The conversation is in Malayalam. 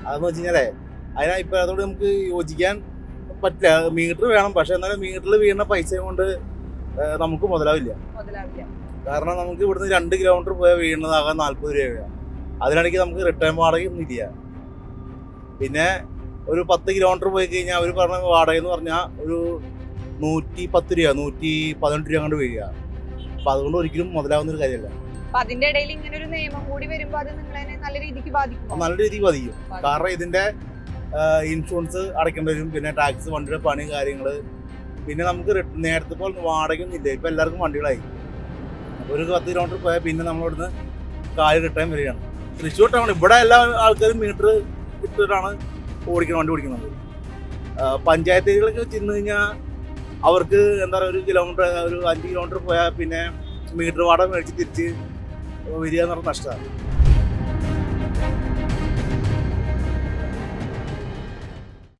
അതെന്ന് വെച്ച് കഴിഞ്ഞാലേ അതിന് അതോട് നമുക്ക് യോജിക്കാൻ പറ്റില്ല. മീറ്റർ വേണം, പക്ഷെ എന്നാലും മീറ്ററിൽ വീഴുന്ന പൈസ കൊണ്ട് നമുക്ക് മുതലാവില്ല. കാരണം നമുക്ക് ഇവിടുന്ന് 2 കിലോമീറ്റർ പോയാൽ വീഴുന്നതാകാൻ 40 രൂപയാണ്. അതിനാണെങ്കിൽ നമുക്ക് റിട്ടേൺ വാടകയൊന്നും ഇല്ല. പിന്നെ ഒരു 10 കിലോമീറ്റർ പോയി കഴിഞ്ഞാൽ അവർ പറഞ്ഞ വാടക എന്ന് പറഞ്ഞാൽ ഒരു 110 രൂപ 118 രൂപ കൊണ്ട് വീഴുക. അപ്പൊ അതുകൊണ്ട് ഒരിക്കലും മുതലാവുന്ന ഒരു കാര്യമല്ല. അതിന്റെ ഇടയിൽ ഇങ്ങനെ ഒരു നിയമം കൂടി വരുമ്പോൾ അത് നിങ്ങളെ നല്ല രീതിക്ക് ബാധിക്കും. നല്ല രീതിക്ക് ബാധിക്കും. കാരണം ഇതിന്റെ ഇൻഷുറൻസ് അടയ്ക്കേണ്ടി വരും, പിന്നെ ടാക്സ്, വണ്ടിയുടെ പണി, കാര്യങ്ങള്. പിന്നെ നമുക്ക് നേരത്തെ പോലെ വാടകയൊന്നും ഇല്ല. ഇപ്പൊ എല്ലാവർക്കും വണ്ടികളായി. ഒരു 10 കിലോമീറ്റർ പോയാൽ പിന്നെ നമ്മളിവിടുന്ന് കാല് കിട്ടാൻ വരികയാണ്. തൃശ്ശൂർ ടൗൺ ഇവിടെ എല്ലാ ആൾക്കാരും മീറ്റർ ഇട്ടിട്ടാണ് വണ്ടി ഓടിക്കുന്നത്. പഞ്ചായത്ത് ഏരിയകളൊക്കെ ചെന്ന് കഴിഞ്ഞാൽ അവർക്ക് എന്താ പറയുക, ഒരു 5 കിലോമീറ്റർ പോയാൽ പിന്നെ മീറ്റർ വാടക മേടിച്ച് തിരിച്ച് വരിക എന്ന് പറഞ്ഞ നഷ്ടമാണ്.